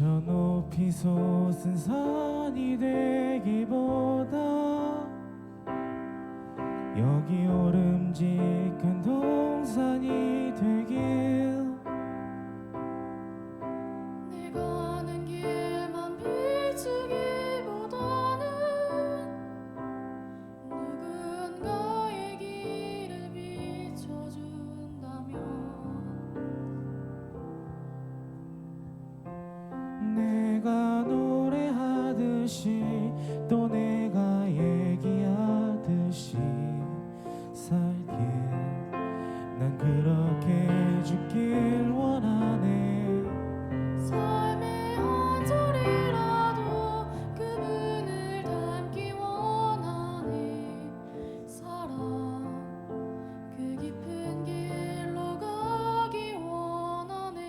저 높이 솟은 산이 되기보다 여기 오름직한 동산이 되길. 내 가는 길만 비추기보다는 누군가의 길을 비춰준다면 내가 노래하듯이 또 내가 얘기하듯이 살길 난 그렇게 죽길 원하네. 삶의 한 절이라도 그분을 닮기 원하네. 사랑 그 깊은 길로 가기 원하네.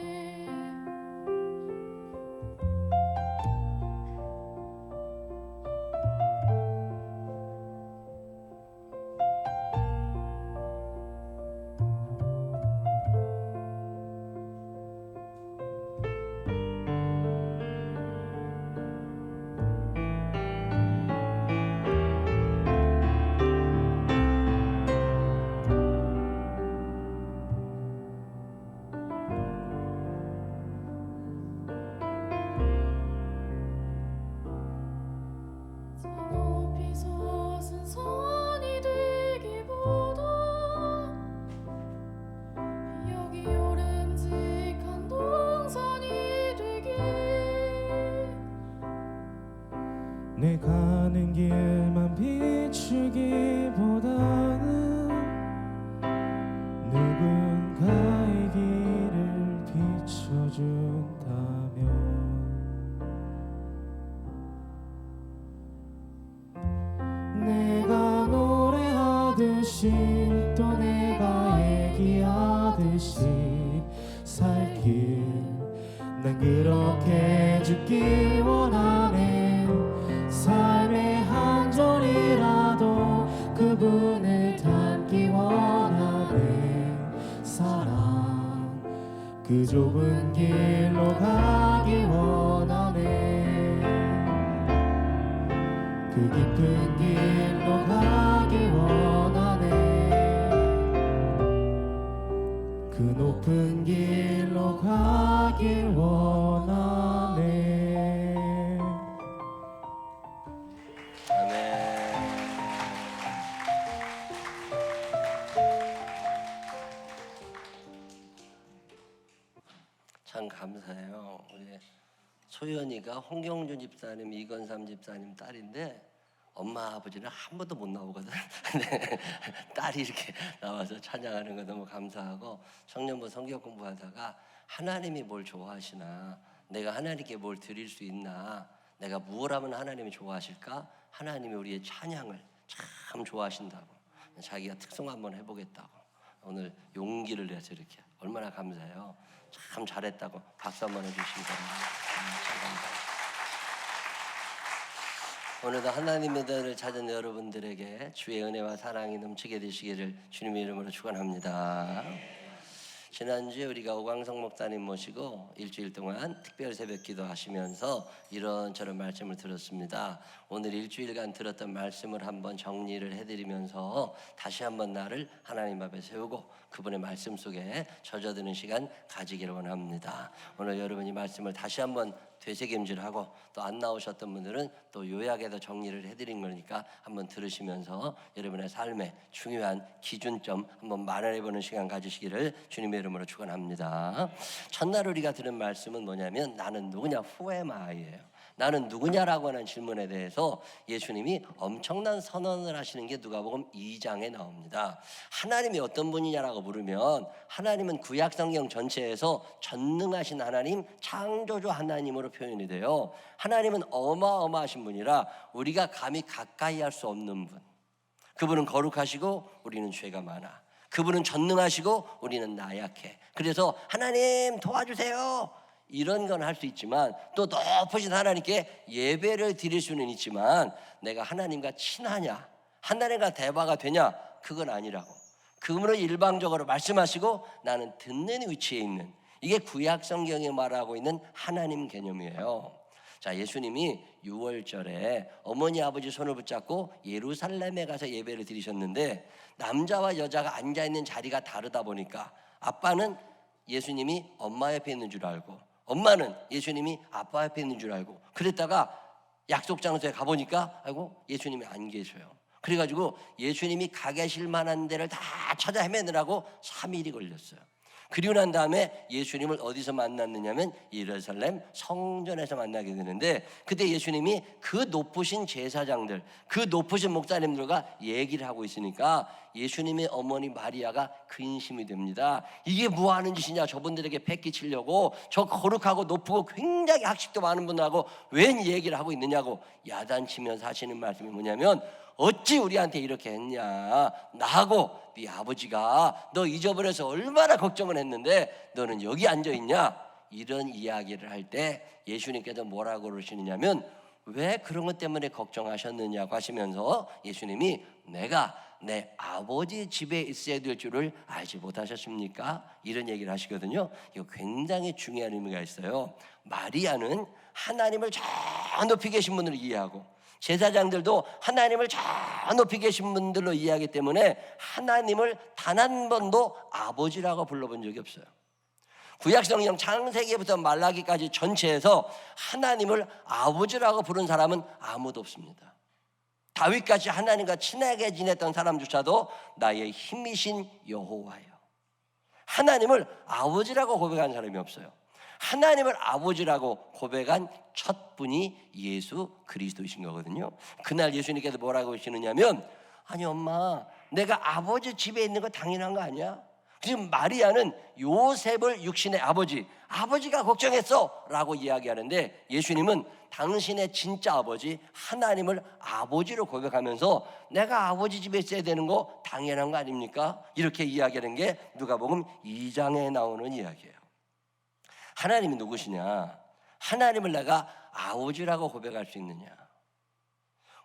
저 높이 솟은 산이 되기보다 여기 오름직한 동산이 되길. 내 가는 길만 비추기보다는 누군가의 길을 비춰준다면 내가 노래하듯이 또 내가 얘기하듯이 살길 난 그렇게 죽길 원하네. 삶의 한 절이라도 그분을 닮기 원하네. 사랑 그 좁은 길로 가기 원하네. 그 깊은 길로 가기 원하네. 그 높은 길로 가길 원하네. 아멘. 참 감사해요. 우리 소연이가 홍경준 집사님, 이건삼 집사님 딸인데 엄마 아버지는 한 번도 못 나오거든. 근데 딸이 이렇게 나와서 찬양하는 거 너무 감사하고, 청년부 성경 공부하다가 하나님이 뭘 좋아하시나, 내가 하나님께 뭘 드릴 수 있나, 내가 무엇 하면 하나님이 좋아하실까, 하나님이 우리의 찬양을 참 좋아하신다고, 자기가 특송 한번 해보겠다고 오늘 용기를 내서 이렇게, 얼마나 감사해요. 참 잘했다고 박수 한번 해주시기 바랍니다. 참 감사해요. 오늘도 하나님의 은혜를 찾은 여러분들에게 주의 은혜와 사랑이 넘치게 되시기를 주님의 이름으로 축원합니다. 지난주에 우리가 오광석 목사님 모시고 일주일 동안 특별 새벽 기도하시면서 이런저런 말씀을 들었습니다. 오늘 일주일간 들었던 말씀을 한번 정리를 해드리면서 다시 한번 나를 하나님 앞에 세우고 그분의 말씀 속에 젖어드는 시간 가지기를 원합니다. 오늘 여러분이 말씀을 다시 한번 되새김질하고, 또 안 나오셨던 분들은 또 요약해서 정리를 해드린 거니까 한번 들으시면서 여러분의 삶의 중요한 기준점 한번 마련해보는 시간 가지시기를 주님의 이름으로 축원합니다. 첫날 우리가 들은 말씀은 뭐냐면, 나는 누구냐, Who am I예요. 나는 누구냐라고 하는 질문에 대해서 예수님이 엄청난 선언을 하시는 게 누가복음 2장에 나옵니다. 하나님이 어떤 분이냐라고 물으면, 하나님은 구약 성경 전체에서 전능하신 하나님, 창조주 하나님으로 표현이 돼요. 하나님은 어마어마하신 분이라 우리가 감히 가까이 할 수 없는 분. 그분은 거룩하시고 우리는 죄가 많아. 그분은 전능하시고 우리는 나약해. 그래서 하나님 도와주세요, 이런 건 할 수 있지만, 또 높으신 하나님께 예배를 드릴 수는 있지만, 내가 하나님과 친하냐, 하나님과 대화가 되냐, 그건 아니라고. 그분은 일방적으로 말씀하시고 나는 듣는 위치에 있는, 이게 구약 성경에 말하고 있는 하나님 개념이에요. 자, 예수님이 6월절에 어머니 아버지 손을 붙잡고 예루살렘에 가서 예배를 드리셨는데 남자와 여자가 앉아있는 자리가 다르다 보니까 아빠는 예수님이 엄마 옆에 있는 줄 알고 엄마는 예수님이 아빠 옆에 있는 줄 알고 그랬다가 약속 장소에 가보니까 아이고 예수님이 안 계셔요. 그래가지고 예수님이 가 계실 만한 데를 다 찾아 헤매느라고 3일이 걸렸어요. 그리고 난 다음에 예수님을 어디서 만났느냐면 예루살렘 성전에서 만나게 되는데 그때 예수님이 그 높으신 제사장들, 그 높으신 목사님들과 얘기를 하고 있으니까 예수님의 어머니 마리아가 근심이 됩니다. 이게 뭐 하는 짓이냐, 저분들에게 패기치려고 저 거룩하고 높고 굉장히 학식도 많은 분하고 웬 얘기를 하고 있느냐고 야단치면서 하시는 말씀이 뭐냐면 어찌 우리한테 이렇게 했냐, 나하고 네 아버지가 너 잊어버려서 얼마나 걱정을 했는데 너는 여기 앉아있냐, 이런 이야기를 할 때 예수님께서 뭐라고 그러시느냐면 왜 그런 것 때문에 걱정하셨느냐고 하시면서 예수님이 내가 내 아버지 집에 있어야 될 줄을 알지 못하셨습니까? 이런 얘기를 하시거든요. 이거 굉장히 중요한 의미가 있어요. 마리아는 하나님을 저 높이 계신 분을 이해하고 제사장들도 하나님을 저 높이 계신 분들로 이해하기 때문에 하나님을 단 한 번도 아버지라고 불러본 적이 없어요. 구약성경 창세기부터 말라기까지 전체에서 하나님을 아버지라고 부른 사람은 아무도 없습니다. 다윗같이 하나님과 친하게 지냈던 사람조차도 나의 힘이신 여호와요. 하나님을 아버지라고 고백한 사람이 없어요. 하나님을 아버지라고 고백한 첫 분이 예수 그리스도이신 거거든요. 그날 예수님께서 뭐라고 하시느냐면 아니 엄마, 내가 아버지 집에 있는 거 당연한 거 아니야? 지금 마리아는 요셉을 육신의 아버지가 걱정했어 라고 이야기하는데 예수님은 당신의 진짜 아버지 하나님을 아버지로 고백하면서 내가 아버지 집에 있어야 되는 거 당연한 거 아닙니까? 이렇게 이야기하는 게 누가복음 2장에 나오는 이야기예요. 하나님이 누구시냐? 하나님을 내가 아버지라고 고백할 수 있느냐?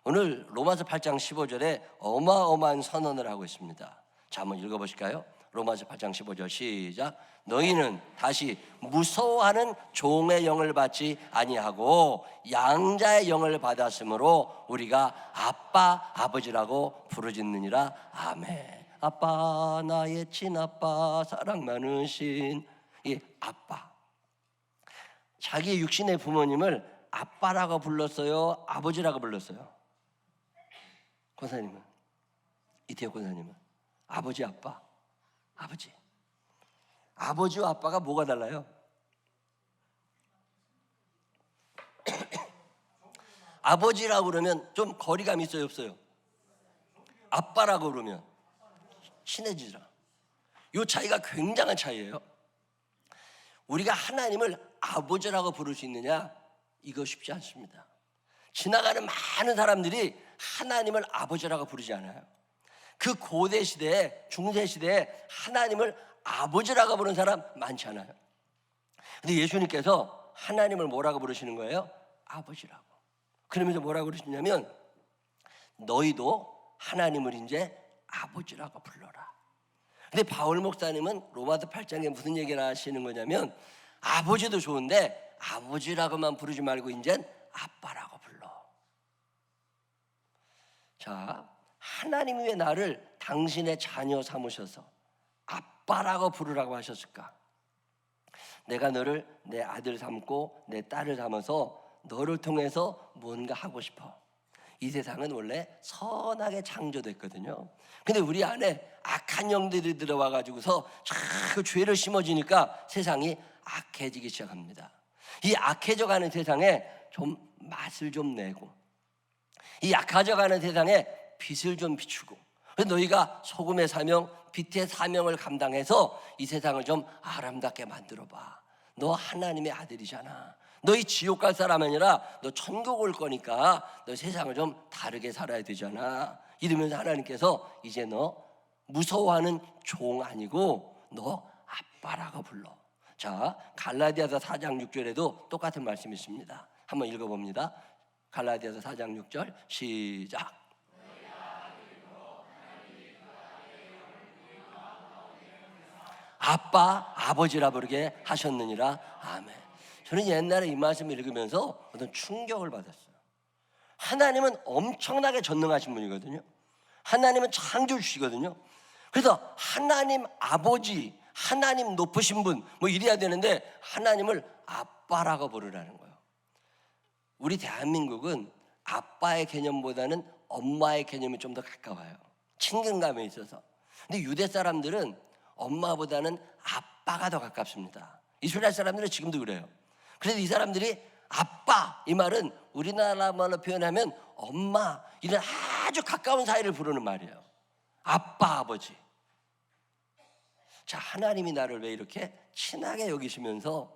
오늘 로마서 8장 15절에 어마어마한 선언을 하고 있습니다. 자, 한번 읽어보실까요? 로마서 8장 15절 시작. 너희는 다시 무서워하는 종의 영을 받지 아니하고 양자의 영을 받았으므로 우리가 아빠 아버지라고 부르짖느니라. 아멘. 아빠, 나의 친아빠, 사랑 많으신 이 아빠. 자기 육신의 부모님을 아빠라고 불렀어요, 아버지라고 불렀어요? 권사님은, 이태혁 권사님은 아버지, 아빠, 아버지. 아버지와 아빠가 뭐가 달라요? 아버지라고 그러면 좀 거리감이 있어요, 없어요? 아빠라고 그러면 친해지더라. 이 차이가 굉장한 차이예요. 우리가 하나님을 아버지라고 부를 수 있느냐? 이거 쉽지 않습니다. 지나가는 많은 사람들이 하나님을 아버지라고 부르지 않아요. 그 고대 시대에, 중세 시대에 하나님을 아버지라고 부르는 사람 많지 않아요. 근데 예수님께서 하나님을 뭐라고 부르시는 거예요? 아버지라고. 그러면서 뭐라고 그러시냐면 너희도 하나님을 이제 아버지라고 불러라. 근데 바울 목사님은 로마서 8장에 무슨 얘기를 하시는 거냐면 아버지도 좋은데 아버지라고만 부르지 말고 이젠 아빠라고 불러. 자, 하나님이 왜 나를 당신의 자녀 삼으셔서 아빠라고 부르라고 하셨을까? 내가 너를 내 아들 삼고 내 딸을 삼아서 너를 통해서 뭔가 하고 싶어. 이 세상은 원래 선하게 창조됐거든요. 근데 우리 안에 악한 영들이 들어와 가지고서 자꾸 죄를 심어지니까 세상이 악해지기 시작합니다. 이 악해져가는 세상에 좀 맛을 좀 내고 이 악해져가는 세상에 빛을 좀 비추고 너희가 소금의 사명, 빛의 사명을 감당해서 이 세상을 좀 아름답게 만들어봐. 너 하나님의 아들이잖아. 너희 지옥 갈 사람 아니라 너 천국 올 거니까 너 세상을 좀 다르게 살아야 되잖아. 이러면서 하나님께서 이제 너 무서워하는 종 아니고 너 아빠라고 불러. 자, 갈라디아서 4장 6절에도 똑같은 말씀이 있습니다. 한번 읽어봅니다. 갈라디아서 4장 6절 시작. 아빠, 아버지라 부르게 하셨느니라. 아멘. 저는 옛날에 이 말씀을 읽으면서 어떤 충격을 받았어요. 하나님은 엄청나게 전능하신 분이거든요. 하나님은 창조주시거든요. 그래서 하나님 아버지, 하나님 높으신 분 뭐 이래야 되는데 하나님을 아빠라고 부르라는 거예요. 우리 대한민국은 아빠의 개념보다는 엄마의 개념이 좀 더 가까워요. 친근감에 있어서. 근데 유대 사람들은 엄마보다는 아빠가 더 가깝습니다. 이스라엘 사람들은 지금도 그래요. 그래서 이 사람들이 아빠, 이 말은 우리나라 말로 표현하면 엄마, 이런 아주 가까운 사이를 부르는 말이에요. 아빠, 아버지. 자, 하나님이 나를 왜 이렇게 친하게 여기시면서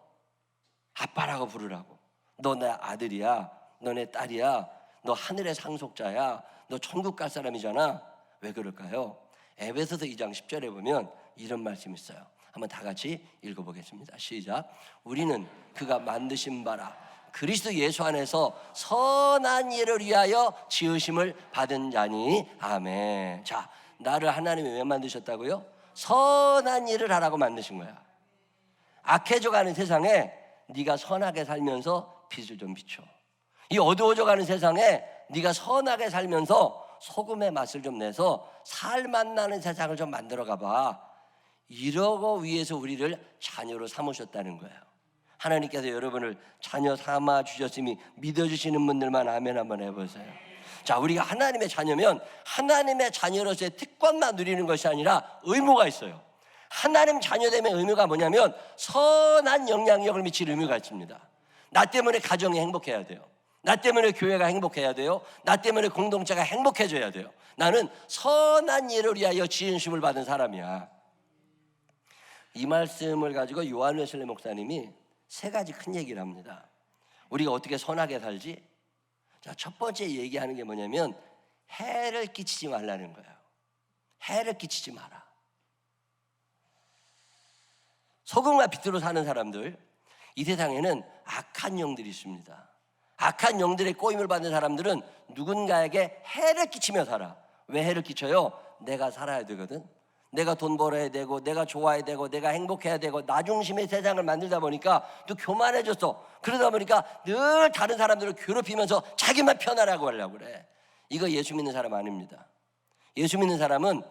아빠라고 부르라고. 너 내 아들이야, 너 내 딸이야, 너 하늘의 상속자야, 너 천국 갈 사람이잖아. 왜 그럴까요? 에베소서 2장 10절에 보면 이런 말씀이 있어요. 한번 다 같이 읽어보겠습니다. 시작. 우리는 그가 만드신 바라 그리스도 예수 안에서 선한 일을 위하여 지으심을 받은 자니. 아멘. 자, 나를 하나님이 왜 만드셨다고요? 선한 일을 하라고 만드신 거야. 악해져가는 세상에 네가 선하게 살면서 빛을 좀 비춰. 이 어두워져가는 세상에 네가 선하게 살면서 소금의 맛을 좀 내서 살맛 나는 세상을 좀 만들어 가봐. 이러고 위해서 우리를 자녀로 삼으셨다는 거예요. 하나님께서 여러분을 자녀 삼아 주셨음이 믿어주시는 분들만 아멘 한번 해보세요. 자, 우리가 하나님의 자녀면 하나님의 자녀로서의 특권만 누리는 것이 아니라 의무가 있어요. 하나님 자녀됨의 의무가 뭐냐면 선한 영향력을 미칠 의무가 있습니다. 나 때문에 가정이 행복해야 돼요. 나 때문에 교회가 행복해야 돼요. 나 때문에 공동체가 행복해져야 돼요. 나는 선한 일을 위하여 지으심을 받은 사람이야. 이 말씀을 가지고 요한 웨슬리 목사님이 세 가지 큰 얘기를 합니다. 우리가 어떻게 선하게 살지? 자, 첫 번째 얘기하는 게 뭐냐면 해를 끼치지 말라는 거예요. 해를 끼치지 마라. 소금과 빛으로 사는 사람들, 이 세상에는 악한 영들이 있습니다. 악한 영들의 꼬임을 받는 사람들은 누군가에게 해를 끼치며 살아. 왜 해를 끼쳐요? 내가 살아야 되거든. 내가 돈 벌어야 되고, 내가 좋아야 되고, 내가 행복해야 되고, 나 중심의 세상을 만들다 보니까 또 교만해졌어. 그러다 보니까 늘 다른 사람들을 괴롭히면서 자기만 편하라고 하려고 그래. 이거 예수 믿는 사람 아닙니다. 예수 믿는 사람은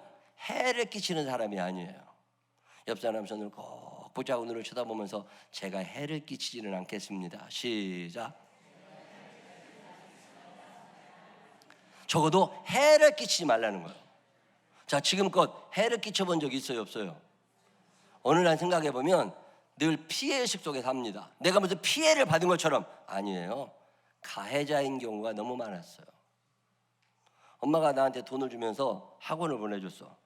해를 끼치는 사람이 아니에요. 옆 사람 손을 꼭 붙잡고 눈을 쳐다보면서 제가 해를 끼치지는 않겠습니다. 시작. 적어도 해를 끼치지 말라는 거예요. 자, 지금껏 해를 끼쳐본 적이 있어요, 없어요? 어느 날 생각해보면 늘 피해의식 속에 삽니다. 내가 무슨 피해를 받은 것처럼. 아니에요. 가해자인 경우가 너무 많았어요. 엄마가 나한테 돈을 주면서 학원을 보내줬어.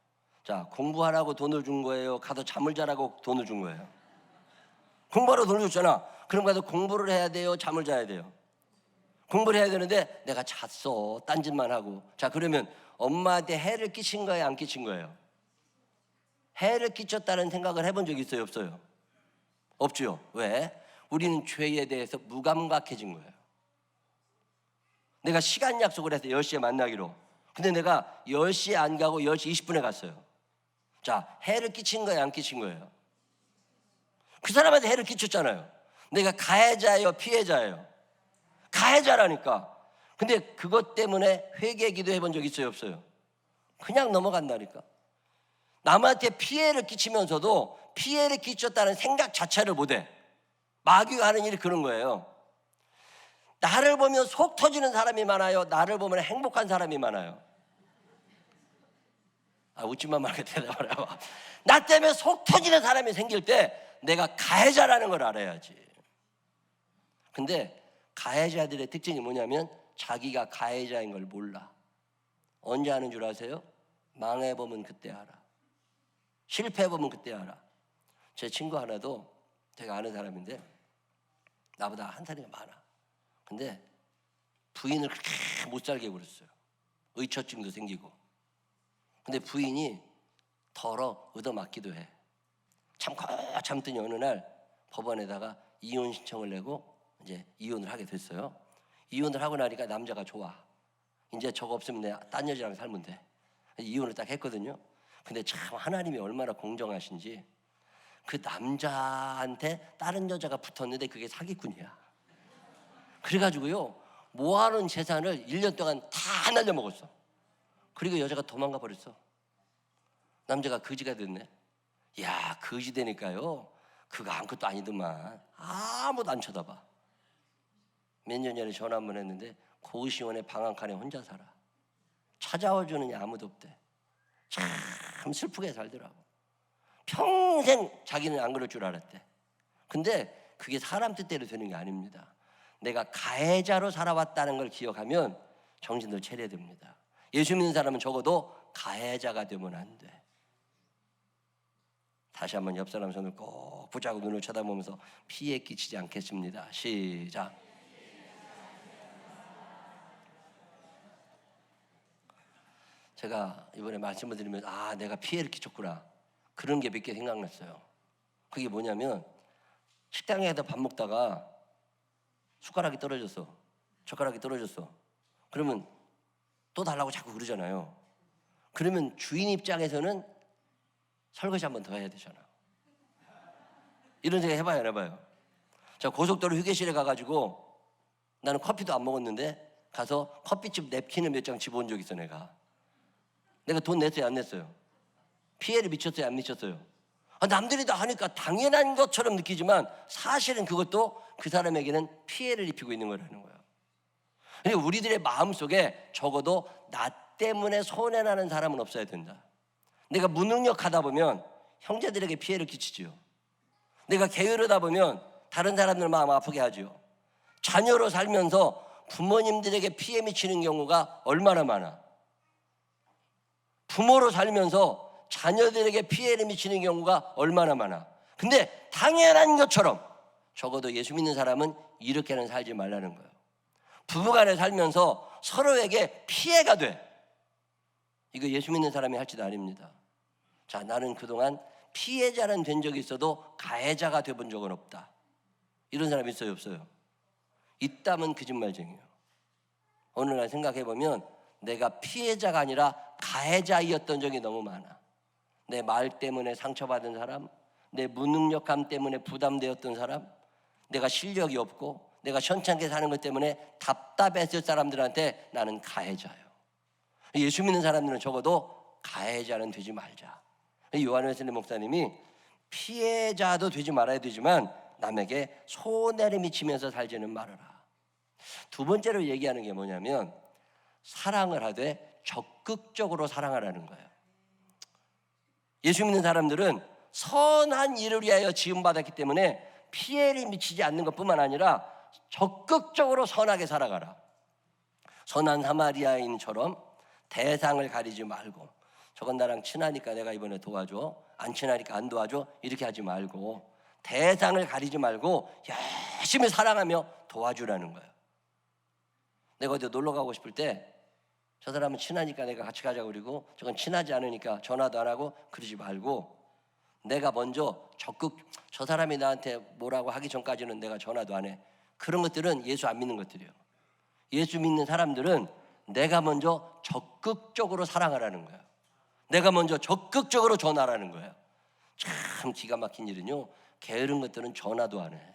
자, 공부하라고 돈을 준 거예요? 가서 잠을 자라고 돈을 준 거예요? 공부하라고 돈을 줬잖아. 그럼 가서 공부를 해야 돼요? 잠을 자야 돼요? 공부를 해야 되는데 내가 잤어. 딴짓만 하고. 자, 그러면 엄마한테 해를 끼친 거예요? 안 끼친 거예요? 해를 끼쳤다는 생각을 해본 적이 있어요? 없어요? 없죠. 왜? 우리는 죄에 대해서 무감각해진 거예요. 내가 시간 약속을 해서 10시에 만나기로. 근데 내가 10시에 안 가고 10시 20분에 갔어요. 자, 해를 끼친 거예요? 안 끼친 거예요? 그 사람한테 해를 끼쳤잖아요. 내가 가해자예요? 피해자예요? 가해자라니까. 근데 그것 때문에 회개 기도해 본 적 있어요? 없어요? 그냥 넘어간다니까. 남한테 피해를 끼치면서도 피해를 끼쳤다는 생각 자체를 못해. 마귀가 하는 일이 그런 거예요. 나를 보면 속 터지는 사람이 많아요? 나를 보면 행복한 사람이 많아요? 웃지만 말고 대답을 해봐. 나 때문에 속 터지는 사람이 생길 때 내가 가해자라는 걸 알아야지. 근데 가해자들의 특징이 뭐냐면 자기가 가해자인 걸 몰라. 언제 아는 줄 아세요? 망해보면 그때 알아. 실패해보면 그때 알아. 제 친구 하나도 제가 아는 사람인데 나보다 한 살이 많아. 근데 부인을 그렇게 못 살게 굴었어요. 의처증도 생기고. 근데 부인이 덜어 얻어맞기도 해. 참더니 어느 날 법원에다가 이혼 신청을 내고 이제 이혼을 하게 됐어요. 이혼을 하고 나니까 남자가 좋아. 이제 저거 없으면 내가 딴 여자랑 살면 돼. 이혼을 딱 했거든요. 근데 참 하나님이 얼마나 공정하신지 그 남자한테 다른 여자가 붙었는데 그게 사기꾼이야. 그래가지고요, 모아놓은 재산을 1년 동안 다 날려먹었어. 그리고 여자가 도망가 버렸어. 남자가 거지가 됐네. 야, 거지 되니까요, 그거 아무것도 아니더만 아무도 안 쳐다봐. 몇 년 전에 전화 한 번 했는데 고시원에 방 한 칸에 혼자 살아. 찾아와주는 게 아무도 없대. 참 슬프게 살더라고. 평생 자기는 안 그럴 줄 알았대. 근데 그게 사람 뜻대로 되는 게 아닙니다. 내가 가해자로 살아왔다는 걸 기억하면 정신을 차려야 됩니다. 예수 믿는 사람은 적어도 가해자가 되면 안 돼. 다시 한번 옆 사람 손을 꼭 붙잡고 눈을 쳐다보면서 피해 끼치지 않겠습니다. 시작. 제가 이번에 말씀을 드리면서 내가 피해를 끼쳤구나, 그런 게 몇 개 생각났어요. 그게 뭐냐면, 식당에서 밥 먹다가 숟가락이 떨어졌어, 젓가락이 떨어졌어. 그러면 또 달라고 자꾸 그러잖아요. 그러면 주인 입장에서는 설거지 한 번 더 해야 되잖아. 이런 생각 해봐요, 안 해봐요? 자, 고속도로 휴게실에 가가지고 나는 커피도 안 먹었는데 가서 커피집 냅킨을 몇 장 집어온 적 있어. 내가 돈 냈어요, 안 냈어요? 피해를 미쳤어요, 안 미쳤어요? 남들이 다 하니까 당연한 것처럼 느끼지만 사실은 그것도 그 사람에게는 피해를 입히고 있는 거라는 거예요. 그러니까 우리들의 마음속에 적어도 나 때문에 손해나는 사람은 없어야 된다. 내가 무능력하다 보면 형제들에게 피해를 끼치지요. 내가 게으르다 보면 다른 사람들 마음 아프게 하지요. 자녀로 살면서 부모님들에게 피해 미치는 경우가 얼마나 많아. 부모로 살면서 자녀들에게 피해를 미치는 경우가 얼마나 많아. 근데 당연한 것처럼 적어도 예수 믿는 사람은 이렇게는 살지 말라는 거예요. 부부간에 살면서 서로에게 피해가 돼. 이거 예수 믿는 사람이 할 짓 아닙니다. 자, 나는 그동안 피해자는 된 적이 있어도 가해자가 돼본 적은 없다. 이런 사람 있어요, 없어요? 있다면 거짓말쟁이에요. 오늘날 생각해보면 내가 피해자가 아니라 가해자이었던 적이 너무 많아. 내 말 때문에 상처받은 사람, 내 무능력함 때문에 부담되었던 사람, 내가 실력이 없고 내가 현찮게 사는 것 때문에 답답했을 사람들한테 나는 가해자예요. 예수 믿는 사람들은 적어도 가해자는 되지 말자. 요한 웨슬리 목사님이 피해자도 되지 말아야 되지만 남에게 손해를 미치면서 살지는 말아라. 두 번째로 얘기하는 게 뭐냐면, 사랑을 하되 적극적으로 사랑하라는 거예요. 예수 믿는 사람들은 선한 일을 위하여 지음받았기 때문에 피해를 미치지 않는 것뿐만 아니라 적극적으로 선하게 살아가라. 선한 사마리아인처럼 대상을 가리지 말고, 저건 나랑 친하니까 내가 이번에 도와줘, 안 친하니까 안 도와줘, 이렇게 하지 말고 대상을 가리지 말고 열심히 사랑하며 도와주라는 거예요. 내가 어디 놀러 가고 싶을 때 저 사람은 친하니까 내가 같이 가자고 그러고 저건 친하지 않으니까 전화도 안 하고 그러지 말고, 내가 먼저 적극, 저 사람이 나한테 뭐라고 하기 전까지는 내가 전화도 안 해. 그런 것들은 예수 안 믿는 것들이에요. 예수 믿는 사람들은 내가 먼저 적극적으로 사랑하라는 거예요. 내가 먼저 적극적으로 전화하라는 거예요. 참 기가 막힌 일은요, 게으른 것들은 전화도 안 해.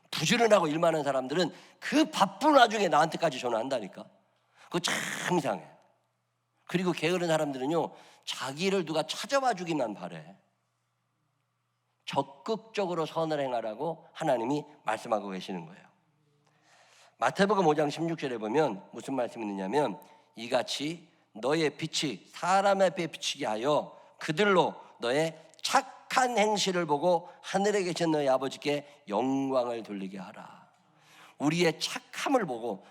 부지런하고 일 많은 사람들은 그 바쁜 와중에 나한테까지 전화한다니까. 그거 참 이상해. 그리고 게으른 사람들은요, 자기를 누가 찾아와 주기만 바래. 적극적으로 선을 행하라고 하나님이 말씀하고 계시는 거예요. 마태복음 5장 16절에 보면 무슨 말씀이 있느냐면, 이같이 너의 빛이 사람 앞에 비치게 하여 그들로 너의 착한 행실을 보고 하늘에 계신 너의 아버지께 영광을 돌리게 하라. 우리의 착함을 보고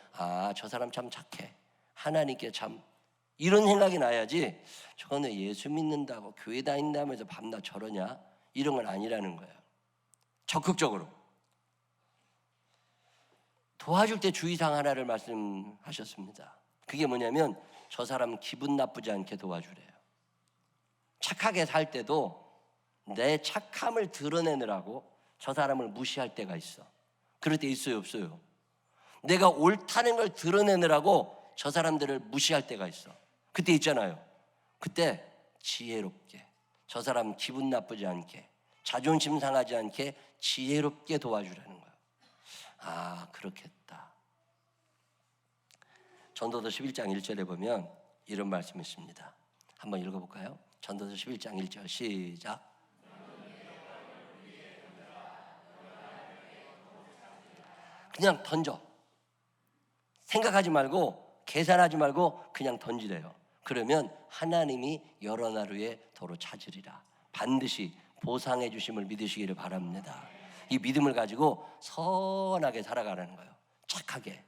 저 사람 참 착해, 하나님께 참, 이런 생각이 나야지 저거는 예수 믿는다고 교회 다닌다면서 밤낮 저러냐, 이런 건 아니라는 거예요. 적극적으로 도와줄 때 주의사항 하나를 말씀하셨습니다. 그게 뭐냐면, 저 사람 기분 나쁘지 않게 도와주래요. 착하게 살 때도 내 착함을 드러내느라고 저 사람을 무시할 때가 있어. 그럴 때 있어요, 없어요? 내가 옳다는 걸 드러내느라고 저 사람들을 무시할 때가 있어. 그때 있잖아요. 그때 지혜롭게 저 사람 기분 나쁘지 않게 자존심 상하지 않게 지혜롭게 도와주라는 거예요. 아, 그렇겠다. 전도서 11장 1절에 보면 이런 말씀이 있습니다. 한번 읽어볼까요? 전도서 11장 1절 시작. 그냥 던져. 생각하지 말고 계산하지 말고 그냥 던지래요. 그러면 하나님이 여러 날 후에 도로 찾으리라. 반드시 보상해 주심을 믿으시기를 바랍니다. 이 믿음을 가지고 선하게 살아가라는 거예요. 착하게.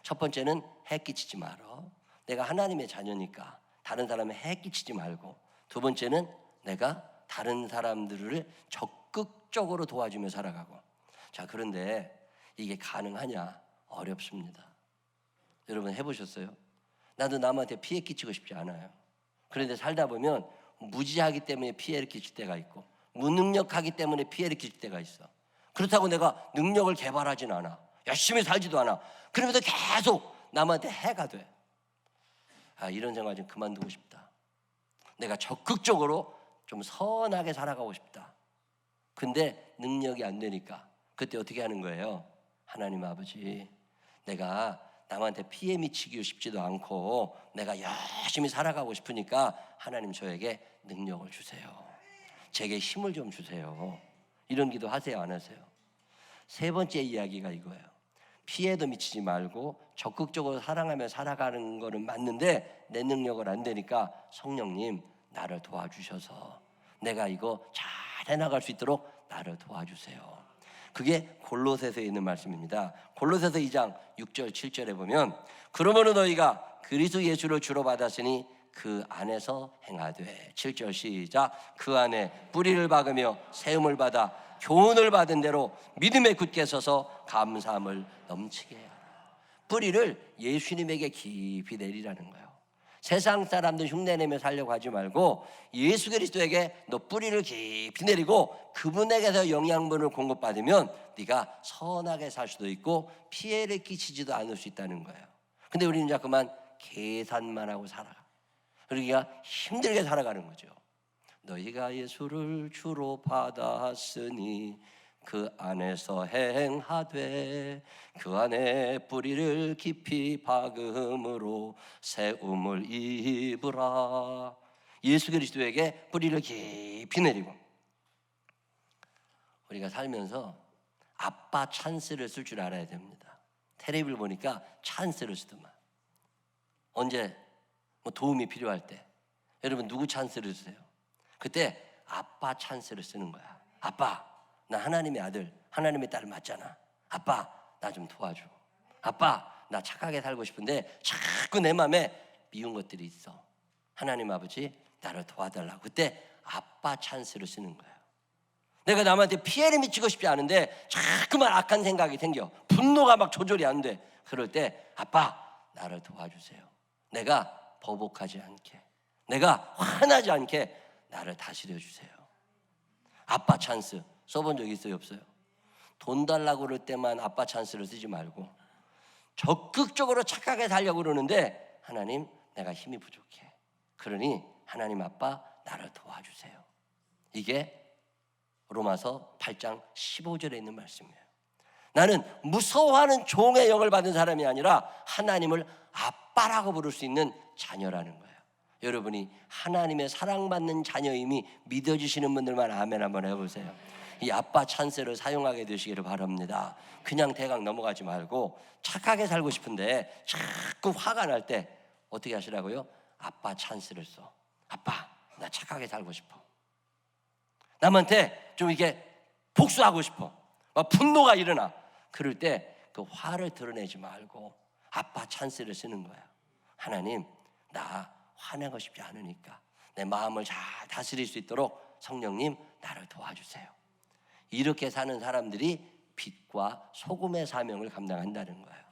첫 번째는 해 끼치지 말어. 내가 하나님의 자녀니까 다른 사람에 해 끼치지 말고. 두 번째는 내가 다른 사람들을 적극적으로 도와주며 살아가고. 자, 그런데 이게 가능하냐? 어렵습니다. 여러분 해보셨어요? 나도 남한테 피해 끼치고 싶지 않아요. 그런데 살다 보면 무지하기 때문에 피해를 끼칠 때가 있고 무능력하기 때문에 피해를 끼칠 때가 있어. 그렇다고 내가 능력을 개발하진 않아. 열심히 살지도 않아. 그러면서 계속 남한테 해가 돼. 아, 이런 생활 좀 그만두고 싶다. 내가 적극적으로 좀 선하게 살아가고 싶다. 근데 능력이 안 되니까 그때 어떻게 하는 거예요? 하나님 아버지, 내가 남한테 피해 미치기 싶지도 않고 내가 열심히 살아가고 싶으니까 하나님 저에게 능력을 주세요. 제게 힘을 좀 주세요. 이런 기도 하세요, 안 하세요? 세 번째 이야기가 이거예요. 피해도 미치지 말고 적극적으로 사랑하며 살아가는 거는 맞는데 내 능력을 안 되니까 성령님 나를 도와주셔서 내가 이거 잘 해나갈 수 있도록 나를 도와주세요. 그게 골로새서에 있는 말씀입니다. 골로새서 2장 6절 7절에 보면 그러므로 너희가 그리스도 예수를 주로 받았으니 그 안에서 행하되 7절 시작. 그 안에 뿌리를 박으며 세움을 받아 교훈을 받은 대로 믿음에 굳게 서서 감사함을 넘치게 하라. 뿌리를 예수님에게 깊이 내리라는 거예요. 세상 사람들 흉내내며 살려고 하지 말고 예수 그리스도에게 너 뿌리를 깊이 내리고 그분에게서 영양분을 공급받으면 네가 선하게 살 수도 있고 피해를 끼치지도 않을 수 있다는 거예요. 근데 우리는 자꾸만 계산만 하고 살아. 그러기가 힘들게 살아가는 거죠. 너희가 예수를 주로 받았으니 그 안에서 행하되 그 안에 뿌리를 깊이 박음으로 세움을 입으라. 예수 그리스도에게 뿌리를 깊이 내리고 우리가 살면서 아빠 찬스를 쓸 줄 알아야 됩니다. 텔레비를 보니까 찬스를 쓰더만. 언제 뭐 도움이 필요할 때 여러분 누구 찬스를 쓰세요? 그때 아빠 찬스를 쓰는 거야. 아빠, 나 하나님의 아들, 하나님의 딸 맞잖아. 아빠, 나 좀 도와줘. 아빠, 나 착하게 살고 싶은데 자꾸 내 마음에 미운 것들이 있어. 하나님 아버지, 나를 도와달라고. 그때 아빠 찬스를 쓰는 거예요. 내가 남한테 피해를 미치고 싶지 않은데 자꾸만 악한 생각이 생겨. 분노가 막 조절이 안 돼. 그럴 때 아빠, 나를 도와주세요. 내가 버복하지 않게, 내가 화나지 않게 나를 다스려 주세요. 아빠 찬스 써본 적 있어요, 없어요? 돈 달라고 그럴 때만 아빠 찬스를 쓰지 말고 적극적으로 착하게 살려고 그러는데 하나님, 내가 힘이 부족해. 그러니 하나님 아빠, 나를 도와주세요. 이게 로마서 8장 15절에 있는 말씀이에요. 나는 무서워하는 종의 영을 받은 사람이 아니라 하나님을 아빠라고 부를 수 있는 자녀라는 거예요. 여러분이 하나님의 사랑받는 자녀임이 믿어지시는 분들만 아멘 한번 해보세요. 이 아빠 찬스를 사용하게 되시기를 바랍니다. 그냥 대강 넘어가지 말고 착하게 살고 싶은데 자꾸 화가 날 때 어떻게 하시라고요? 아빠 찬스를 써. 아빠, 나 착하게 살고 싶어. 남한테 좀 이렇게 복수하고 싶어. 막 분노가 일어나. 그럴 때 그 화를 드러내지 말고 아빠 찬스를 쓰는 거야. 하나님, 나 화내고 싶지 않으니까 내 마음을 잘 다스릴 수 있도록 성령님, 나를 도와주세요. 이렇게 사는 사람들이 빛과 소금의 사명을 감당한다는 거예요.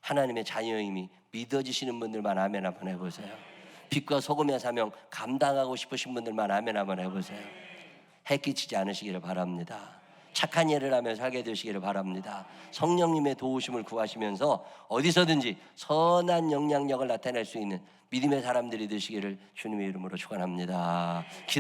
하나님의 자녀임이 믿어지시는 분들만 아멘 한번 해보세요. 빛과 소금의 사명 감당하고 싶으신 분들만 아멘 한번 해보세요. 해 끼치지 않으시기를 바랍니다. 착한 일을 하며 살게 되시기를 바랍니다. 성령님의 도우심을 구하시면서 어디서든지 선한 영향력을 나타낼 수 있는 믿음의 사람들이 되시기를 주님의 이름으로 축원합니다. 기도